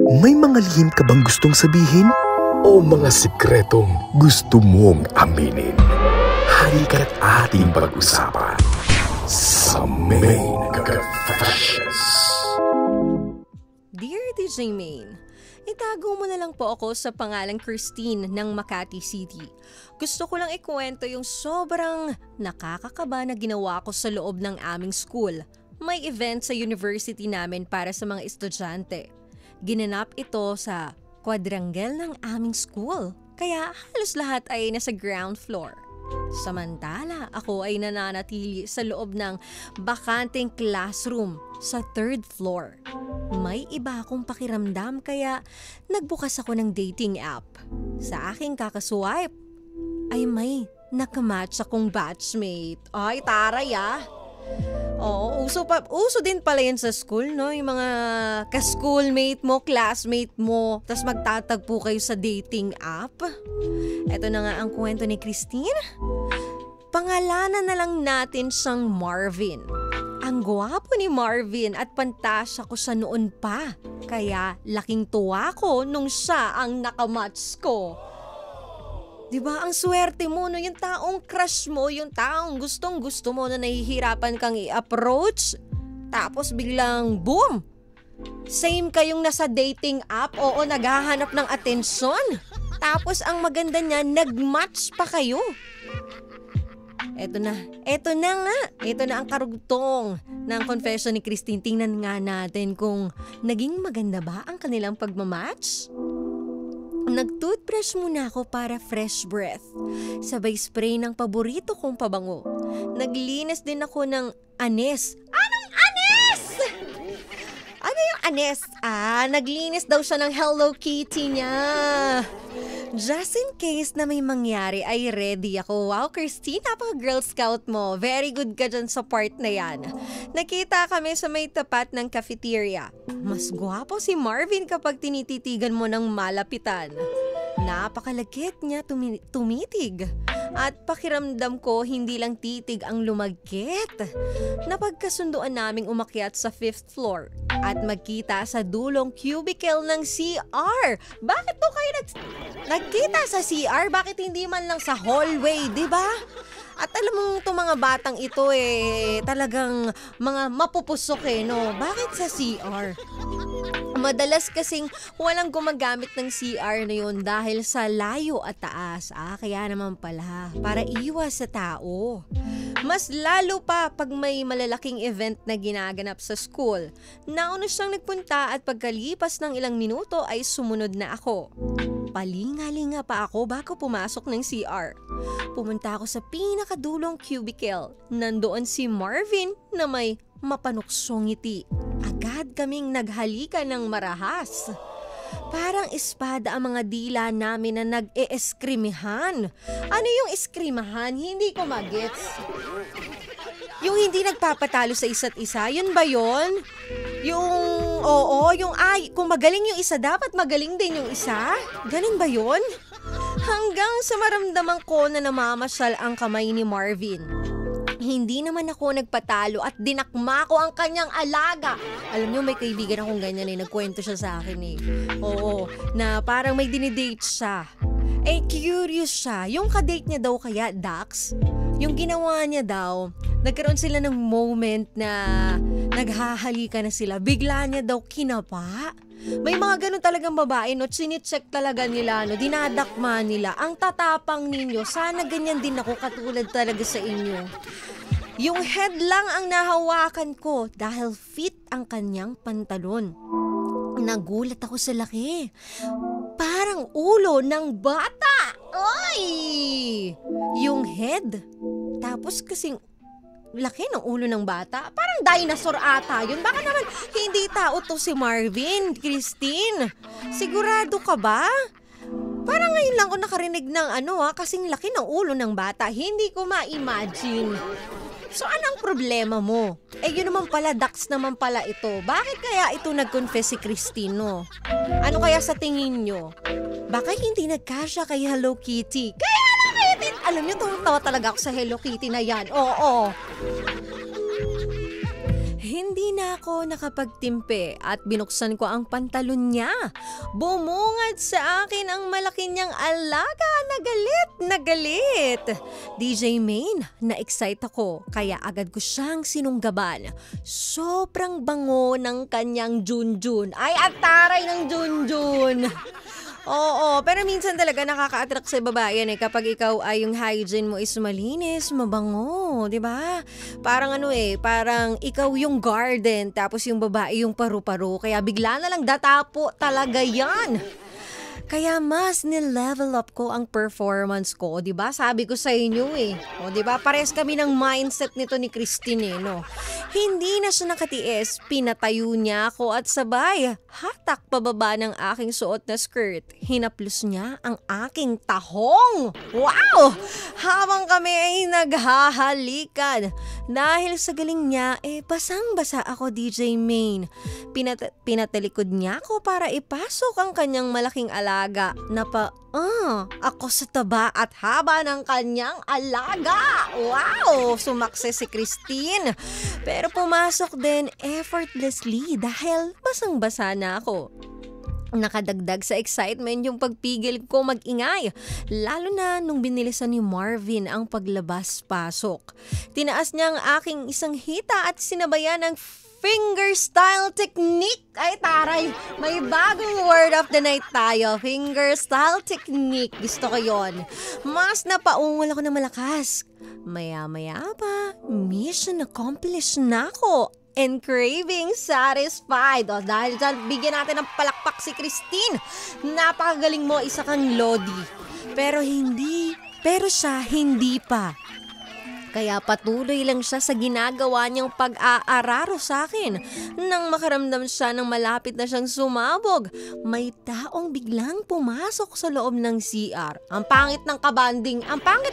May mga lihim ka bang gustong sabihin? O mga sikretong gusto mong aminin? Halika't ating pag-usapan sa Main Confessions. Dear DJ Main, itago mo na lang po ako sa pangalang Christine ng Makati City. Gusto ko lang ikwento yung sobrang nakakakaba na ginawa ko sa loob ng aming school. May event sa university namin para sa mga estudyante. Ginanap ito sa quadrangle ng aming school, kaya halos lahat ay nasa ground floor. Samantala, ako ay nananatili sa loob ng bakanteng classroom sa third floor. May iba akong pakiramdam kaya nagbukas ako ng dating app. Sa aking kakaswipe ay may nakamatch akong batchmate. Ay, taray ah! Oo, uso din pala yan sa school, no? Yung mga ka-schoolmate mo, classmate mo, tas magtatagpo kayo sa dating app. Eto na nga ang kwento ni Christine. Pangalanan na lang natin siyang Marvin. Ang gwapo ni Marvin at pantasya ko sa noon pa. Kaya laking tuwa ko nung siya ang nakamatch ko. Diba, ang swerte mo, no? Yung taong crush mo, yung taong gustong-gusto mo na nahihirapan kang i-approach. Tapos biglang, boom! Same kayong nasa dating app, oo, naghahanap ng atensyon. Tapos ang maganda niya, nag-match pa kayo. Eto na nga. Eto na ang karugtong ng confession ni Christine. Tingnan nga natin kung naging maganda ba ang kanilang pagmamatch. Nag-toothbrush muna ako para fresh breath. Sabay spray ng paborito kong pabango. Naglinis din ako ng anes. Anong anes? Ano yung anes? Naglinis daw siya ng Hello Kitty niya. Just in case na may mangyari ay ready ako. Wow, Christine, napaka-Girl Scout mo. Very good ka dyan sa part na yan. Nakita kami sa may tapat ng cafeteria. Mas gwapo si Marvin kapag tinititigan mo ng malapitan. Napakalagkit niya tumitig. At pakiramdam ko hindi lang titig ang lumagkit. Napagkasunduan naming umakyat sa 5th floor at magkita sa dulong cubicle ng CR. Bakit to kayo nagkita sa CR? Bakit hindi man lang sa hallway, di ba? At alam mo itong mga batang ito talagang mga mapupusok no? Bakit sa CR? Madalas kasing walang gumagamit ng CR na yun dahil sa layo at taas. Kaya naman pala, para iwas sa tao. Mas lalo pa pag may malalaking event na ginaganap sa school. Nauna siyang nagpunta at pagkalipas ng ilang minuto ay sumunod na ako. Palingalinga pa ako bago pumasok ng CR. Pumunta ako sa pinakadulong cubicle. Nandoon si Marvin na may mapanuksong ngiti. Agad kaming naghalikan ng marahas. Parang espada ang mga dila namin na nag-e-eskrimahan. Ano yung eskrimahan? Hindi ko magets. Yung hindi nagpapatalo sa isa't isa, yun ba yun? Kung magaling yung isa, dapat magaling din yung isa? Ganun ba yun? Hanggang sa maramdaman ko na namamasyal ang kamay ni Marvin. Hindi naman ako nagpatalo at dinakma ko ang kanyang alaga. Alam niyo, may kaibigan akong ganyan nagkwento siya sa akin Oo, na parang may dinidate siya. Curious siya. Yung kadate niya daw kaya, Dax, yung ginawa niya daw, nagkaroon sila ng moment na naghahalikan na sila. Bigla niya daw kinapa. May mga ganun talagang babae, chine-check talaga nila, dinadakma nila. Ang tatapang ninyo, sana ganyan din ako katulad talaga sa inyo. Yung head lang ang nahawakan ko dahil fit ang kanyang pantalon. Nagulat ako sa laki. Parang ulo ng bata. Ay! Yung head. Tapos kasing laki ng ulo ng bata. Parang dinosaur ata yun. Baka naman hindi tao to si Marvin, Christine. Sigurado ka ba? Parang ngayon lang ako nakarinig ng kasing laki ng ulo ng bata. Hindi ko ma-imagine. So anong problema mo? Yun naman pala, Dax naman pala ito. Bakit kaya ito nag-confess si Christine, no? Ano kaya sa tingin nyo? Baka hindi nagkasya kay Hello Kitty. Kaya Hello Kitty! Alam nyo, tawa talaga ako sa Hello Kitty na yan. Oo. Hindi na ako nakapagtimpe at binuksan ko ang pantalon niya. Bumungad sa akin ang malaki niyang alaga na galit. DJ Maine, na-excite ako kaya agad ko siyang sinunggaban. Sobrang bango ng kanyang junjun. Ay, at taray ng junjun! Oo, pero minsan talaga nakaka-attract sa babae yan kapag ikaw ay yung hygiene mo is malinis, mabango, 'di ba? Parang parang ikaw yung garden tapos yung babae yung paru-paro kaya bigla na lang datapo talaga 'yan. Kaya mas ni-level up ko ang performance ko, 'di ba? Sabi ko sa inyo O 'di ba? Pares kami ng mindset nito ni Christine no. Hindi na siya nakatiis, pinatayo niya ako at sabay hatak pababa ng aking suot na skirt. Hinaplos niya ang aking tahong. Wow! Habang kami ay naghahalikan. Dahil sa galing niya, basang-basa ako, DJ Maine. Pinatalikod niya ako para ipasok ang kanyang malaking alaga na ako sa taba at haba ng kanyang alaga. Wow! Sumakses si Christine. Pero pumasok din effortlessly dahil basang-basa na ako. Nakadagdag sa excitement yung pagpigil ko mag-ingay, lalo na nung binilisan ni Marvin ang paglabas-pasok. Tinaas niya ang aking isang hita at sinabayan ng fingerstyle technique. Ay taray, may bagong word of the night tayo. Fingerstyle technique. Gusto ko yon. Mas napaungol ako ng malakas. Maya-maya pa, mission accomplished na ako. And craving satisfied. Dahil dyan, bigyan natin ng palakpak si Christine. Napakagaling mo, isa kang lodi. Pero siya hindi pa. Kaya patuloy lang siya sa ginagawa niyang pag-aararo sa akin. Nang makaramdam siya ng malapit na siyang sumabog, may taong biglang pumasok sa loob ng CR. Ang pangit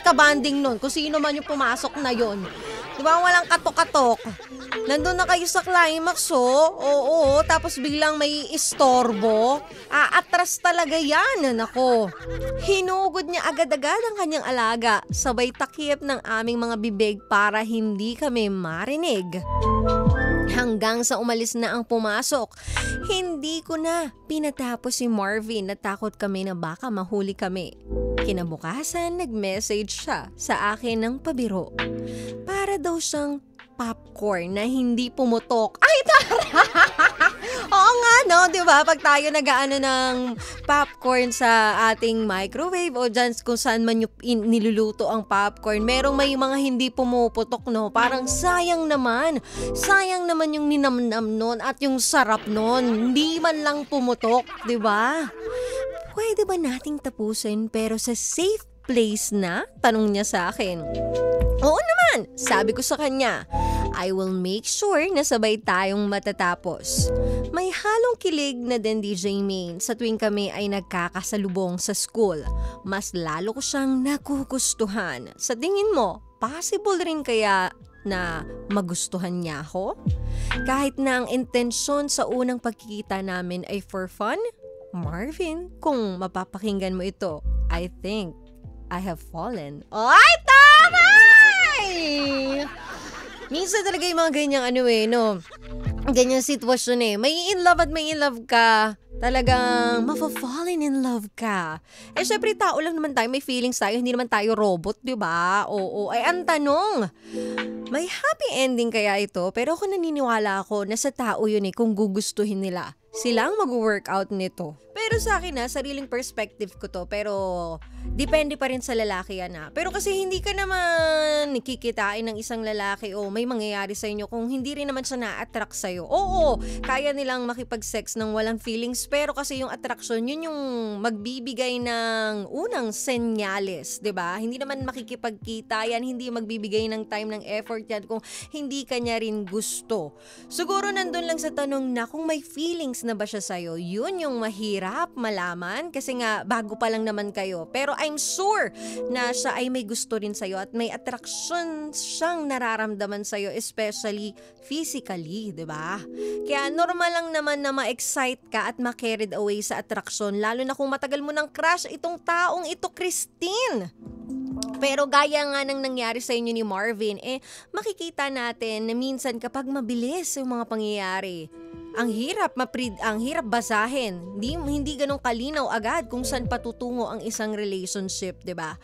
kabanding nun kung sino man yung pumasok na yon. Diba walang katok-katok? Nandun na kayo sa climax Oo, tapos biglang may istorbo. Atras talaga yan, nako. Hinugod niya agad-agad ang kanyang alaga, sabay takip ng aming mga bibig para hindi kami marinig. Hanggang sa umalis na ang pumasok, hindi ko na pinatapos si Marvin, natakot kami na baka mahuli kami. Kinabukasan, nag-message siya sa akin ng pabiro. Para daw siyang popcorn na hindi pumutok. Ay, tara! Oo nga, no? Diba? Pag tayo nag-aano ng popcorn sa ating microwave o dyan kung saan man niluluto ang popcorn, merong may mga hindi pumuputok, no? Parang sayang naman. Sayang naman yung ninamnam nun at yung sarap nun. Hindi man lang pumutok, diba? Pwede ba nating tapusin pero sa safe place na? Tanong niya sa akin. Oo naman, sabi ko sa kanya. I will make sure na sabay tayong matatapos. May halong kilig na din DJ Maine sa tuwing kami ay nagkakasalubong sa school. Mas lalo ko siyang nagugustuhan. Sa tingin mo, possible rin kaya na magustuhan niya ako? Kahit na ang intensyon sa unang pagkikita namin ay for fun? Marvin, kung mapapakinggan mo ito, I think I have fallen. Ay, taray! Minsan talaga yung mga ganyang ganyang sitwasyon May in love at may in love ka. Talagang mafafallen in love ka. Syempre tao lang naman tayo, may feelings tayo, hindi naman tayo robot, di ba? Oo, ay ang tanong, may happy ending kaya ito? Pero ako naniniwala ako na sa tao yun kung gugustuhin nila. Sila ang mag-workout nito. Pero sa akin sariling perspective ko to. Pero depende pa rin sa lalaki yan Pero kasi hindi ka naman kikitain ng isang lalaki o may mangyayari sa inyo kung hindi rin naman siya na-attract sa'yo. Oo, kaya nilang makipag-sex ng walang feelings. Pero kasi yung attraction, yun yung magbibigay ng unang senyales, 'di ba? Hindi naman makikipagkita yan, hindi magbibigay ng time, ng effort yan kung hindi ka niya rin gusto. Siguro nandun lang sa tanong na kung may feelings na ba siya sa'yo, yun yung mahirap malaman kasi nga bago pa lang naman kayo. Pero I'm sure na siya ay may gusto rin sa'yo at may attraction siyang nararamdaman sa'yo, especially physically, di ba? Kaya normal lang naman na ma-excite ka at ma-carried away sa attraction, lalo na kung matagal mo ng crush itong taong ito, Christine. Pero gaya nga ng nangyari sa inyo ni Marvin, makikita natin na minsan kapag mabilis yung mga pangyayari, ang hirap basahin. Hindi ganun kalinaw agad kung saan patutungo ang isang relationship, 'di ba?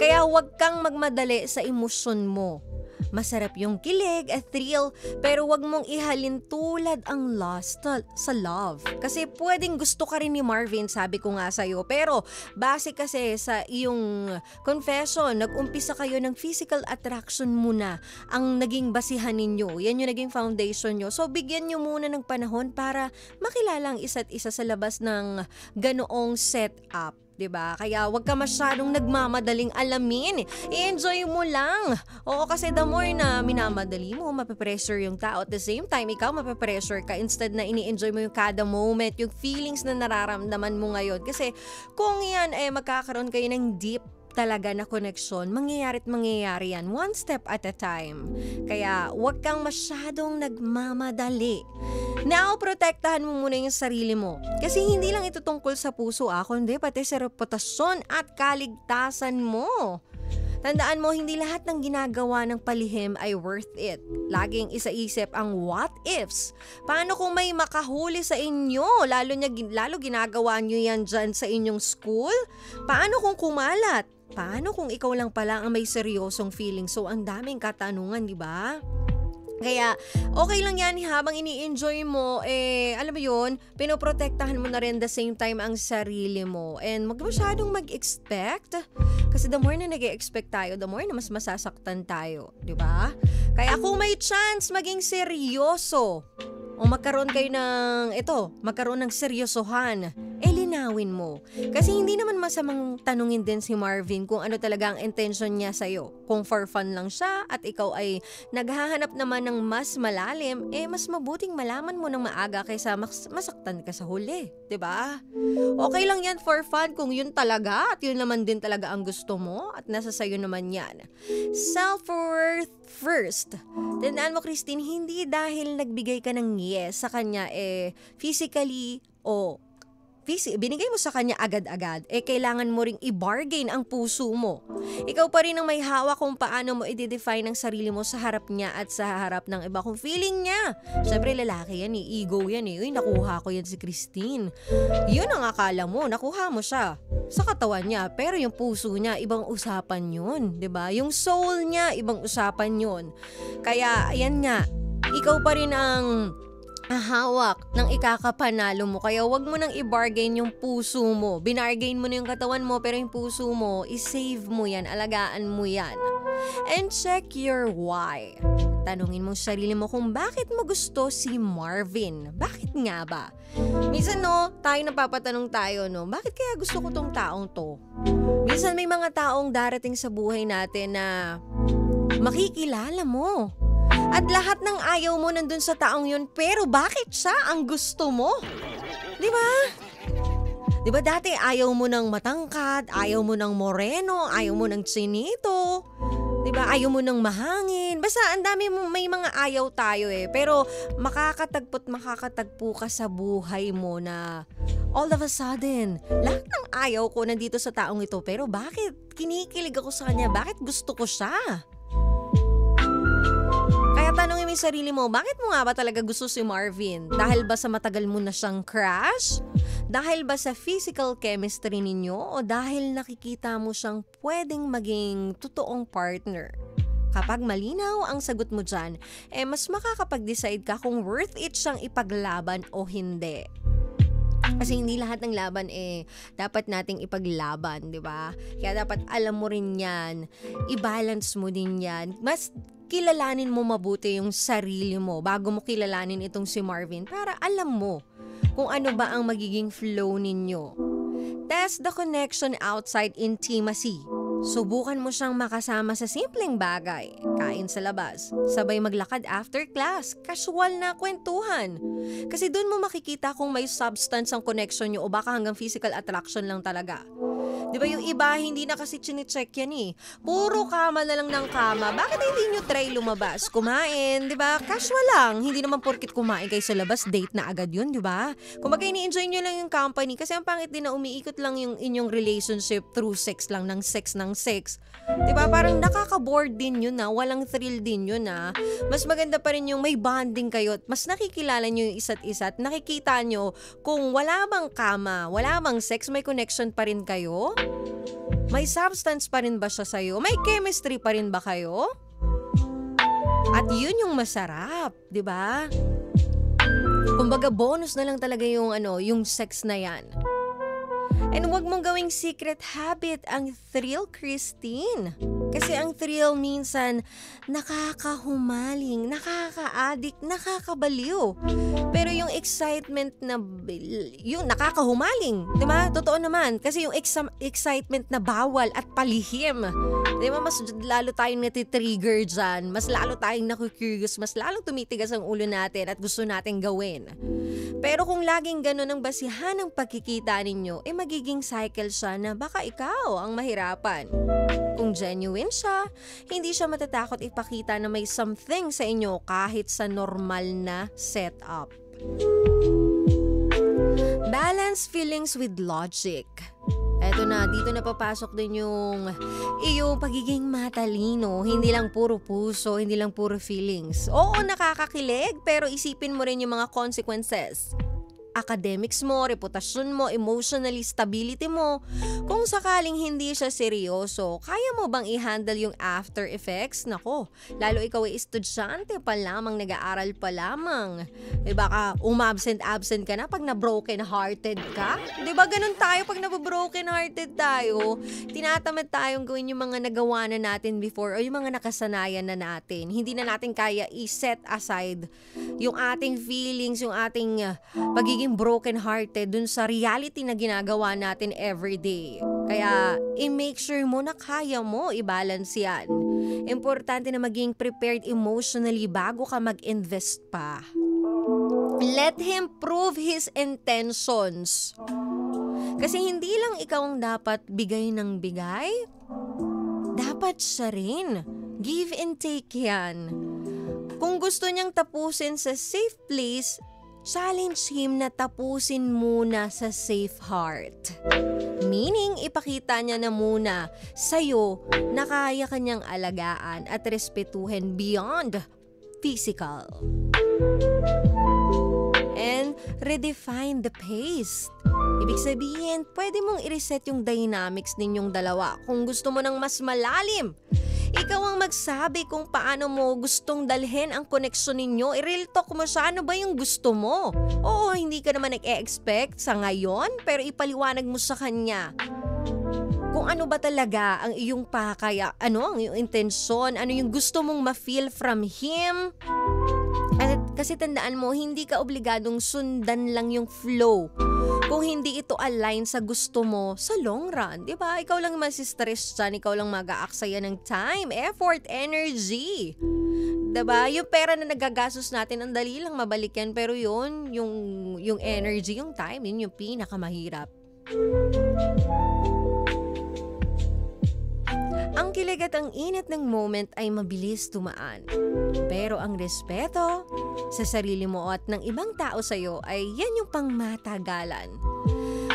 Kaya huwag kang magmadali sa emosyon mo. Masarap yung kilig at thrill, pero wag mong ihalin tulad ang lust sa love. Kasi pwedeng gusto ka rin ni Marvin, sabi ko nga sa'yo. Pero base kasi sa iyong confession, nag-umpisa kayo ng physical attraction muna ang naging basihan ninyo. Yan yung naging foundation nyo. So bigyan nyo muna ng panahon para makilala ang isa't isa sa labas ng ganoong setup. 'Di ba? Kaya wag ka masyadong nagmamadaling alamin. I-enjoy mo lang. Oo, kasi the more na minamadali mo, mape-pressure yung tao. At the same time, ikaw mape-pressure ka instead na ini-enjoy mo yung kada moment, yung feelings na nararamdaman mo ngayon. Kasi kung yan magkakaroon kayo ng deep talaga na koneksyon, mangyayari yan one step at a time. Kaya huwag kang masyadong nagmamadali. Now, protektahan mo muna yung sarili mo. Kasi hindi lang ito tungkol sa puso kundi pati sa reputasyon at kaligtasan mo. Tandaan mo, hindi lahat ng ginagawa ng palihim ay worth it. Laging isaisip ang what ifs. Paano kung may makahuli sa inyo? Lalo ginagawa nyo yan dyan sa inyong school? Paano kung kumalat? Paano kung ikaw lang pala ang may seryosong feeling? So, ang daming katanungan, di ba? Kaya, okay lang yan habang ini-enjoy mo, alam mo yun, pinoprotektahan mo na rin the same time ang sarili mo. And wag masyadong mag-expect. Kasi the more na nag-expect tayo, the more na mas masasaktan tayo. Di ba? Kaya kung may chance maging seryoso, o magkaroon ng seryosohan, linawin mo. Kasi hindi naman masamang tanungin din si Marvin kung ano talaga ang intention niya sa'yo. Kung for fun lang siya at ikaw ay naghahanap naman ng mas malalim, mas mabuting malaman mo ng maaga kaysa masaktan ka sa huli. 'Di ba? Okay lang yan for fun kung yun talaga at yun naman din talaga ang gusto mo at nasa sayo naman yan. Self-worth first. Tandaan mo, Christine, hindi dahil nagbigay ka ng yes sa kanya physically o binigay mo sa kanya agad-agad, kailangan mo ring i-bargain ang puso mo. Ikaw pa rin ang may hawak kung paano mo i-define ang sarili mo sa harap niya at sa harap ng iba. Kung feeling niya, syempre lalaki yan ego yan Uy, nakuha ko yan si Christine. Yun ang akala mo, nakuha mo siya sa katawan niya, pero yung puso niya, ibang usapan yun, 'di ba? Yung soul niya, ibang usapan yun. Kaya, ayan nga, ikaw pa rin ang hawak ng ikakapanalo mo. Kaya wag mo nang i-bargain yung puso mo. Binargain mo na yung katawan mo, pero yung puso mo, i-save mo yan, alagaan mo yan. And check your why. Tanungin mo sarili mo kung bakit mo gusto si Marvin. Bakit nga ba? Minsan napapatanong tayo, bakit kaya gusto ko tong taong to? Minsan may mga taong darating sa buhay natin na makikilala mo. At lahat ng ayaw mo nandun sa taong yun, pero bakit siya ang gusto mo? Di ba? Di ba dati ayaw mo ng matangkad, ayaw mo ng moreno, ayaw mo ng chinito, di ba? Ayaw mo ng mahangin. Basta ang dami mo, may mga ayaw tayo pero makakatagpo ka sa buhay mo na all of a sudden, lahat ng ayaw ko nandito sa taong ito, pero bakit kinikilig ako sa kanya? Bakit gusto ko siya? Tanungin mo yung sarili mo, bakit mo nga ba talaga gusto si Marvin? Dahil ba sa matagal mo na siyang crush? Dahil ba sa physical chemistry ninyo? O dahil nakikita mo siyang pwedeng maging totoong partner? Kapag malinaw ang sagot mo dyan, mas makakapag-decide ka kung worth it siyang ipaglaban o hindi. Kasi hindi lahat ng laban dapat nating ipaglaban, di ba? Kaya dapat alam mo rin yan, i-balance mo din yan. Mas kilalanin mo mabuti yung sarili mo bago mo kilalanin itong si Marvin para alam mo kung ano ba ang magiging flow ninyo. Test the connection outside intimacy. Subukan mo siyang makasama sa simpleng bagay, kain sa labas, sabay maglakad after class, casual na kwentuhan. Kasi doon mo makikita kung may substance ang connection nyo o baka hanggang physical attraction lang talaga. Di ba yung iba, hindi na kasi chine-check yan Puro kama na lang ng kama. Bakit hindi nyo try lumabas? Kumain, di ba? Casual lang. Hindi naman porkit kumain kayo sa labas, date na agad yun, di ba? Kumbaga ini-enjoy nyo lang yung company kasi ang pangit din na umiikot lang yung inyong relationship through sex lang, ng sex ng sex. Diba? Parang nakaka-bored din yun na, walang thrill din yun na. Mas maganda pa rin yung may bonding kayo at mas nakikilala nyo yung isa't isa at nakikita nyo kung wala bang kama, wala bang sex, may connection pa rin kayo? May substance pa rin ba siya sa'yo? May chemistry pa rin ba kayo? At yun yung masarap, di ba? Kumbaga bonus na lang talaga yung sex na yan. And huwag mong gawing secret habit ang thrill, Christine. Kasi ang thrill minsan nakakahumaling, nakaka-addict, nakakabaliw. Pero yung excitement na, yung nakakahumaling, di ba? Totoo naman. Kasi yung excitement na bawal at palihim, di ba? Mas lalo tayong natitrigger dyan. Mas lalo tayong naku-curious. Mas lalong tumitigas ang ulo natin at gusto natin gawin. Pero kung laging ganun ang basihan ng pagkikita ninyo, magiging cycle siya na baka ikaw ang mahirapan. Kung genuine siya, hindi siya matatakot ipakita na may something sa inyo kahit sa normal na setup. Balance feelings with logic. Eto na, dito na papasok din yung pagiging matalino. Hindi lang puro puso, hindi lang puro feelings. Oo, nakakakilig, pero isipin mo rin yung mga consequences. Academics mo, reputasyon mo, emotionally stability mo. Kung sakaling hindi siya seryoso, kaya mo bang i-handle yung after effects? Nako, lalo ikaw ay estudyante pa lamang, nag-aaral pa lamang. Baka absent ka na pag na-broken hearted ka? Diba ganun tayo pag na-broken hearted tayo? Tinatamad tayong gawin yung mga nagawa na natin before o yung mga nakasanayan na natin. Hindi na natin kaya i-set aside yung ating feelings, yung ating pagiging broken-hearted dun sa reality na ginagawa natin everyday. Kaya, i-make sure mo na kaya mo i-balance yan. Importante na maging prepared emotionally bago ka mag-invest pa. Let him prove his intentions. Kasi hindi lang ikaw ang dapat bigay ng bigay. Dapat siya rin. Give and take yan. Kung gusto niyang tapusin sa safe place, challenge him na tapusin muna sa safe heart. Meaning, ipakita niya na muna sa'yo na kaya kanyang alagaan at respetuhin beyond physical. And redefine the pace. Ibig sabihin, pwede mong i-reset yung dynamics ninyong dalawa. Kung gusto mo ng mas malalim, ikaw ang magsabi kung paano mo gustong dalhin ang koneksyon ninyo. I-real talk mo siya, ano ba yung gusto mo? Oo, hindi ka naman nag-e-expect sa ngayon, pero ipaliwanag mo sa kanya kung ano ba talaga ang iyong pakaya, ang iyong intensyon, ano yung gusto mong ma-feel from him. At kasi tandaan mo, hindi ka obligadong sundan lang yung flow kung hindi ito align sa gusto mo sa long run, di ba? Ikaw lang masistress dyan, ikaw lang mag-aaksaya ng time, effort, energy. Diba? Yung pera na nagagastos natin, ang dali lang mabalik yan, pero yun, yung energy, yung time, yun yung pinakamahirap. Ang kilig at ang init ng moment ay mabilis tumaan. Pero ang respeto sa sarili mo at ng ibang tao sa'yo ay yan yung pangmatagalan.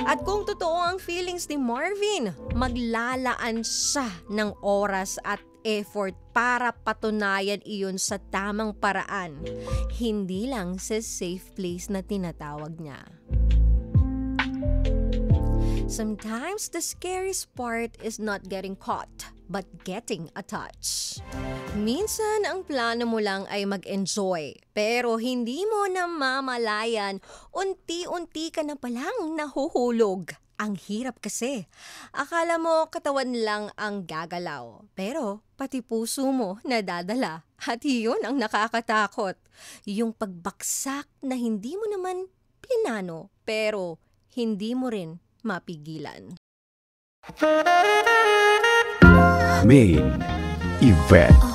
At kung totoo ang feelings ni Marvin, maglalaan siya ng oras at effort para patunayan iyon sa tamang paraan. Hindi lang sa safe place na tinatawag niya. Sometimes the scariest part is not getting caught, but getting a touch. Minsan, ang plano mo lang ay mag-enjoy, pero hindi mo namamalayan, unti-unti ka na palang nahuhulog. Ang hirap kasi. Akala mo katawan lang ang gagalaw, pero pati puso mo nadadala. At iyon ang nakakatakot. Yung pagbaksak na hindi mo naman pinano, pero hindi mo rin mapigilan. Main Event.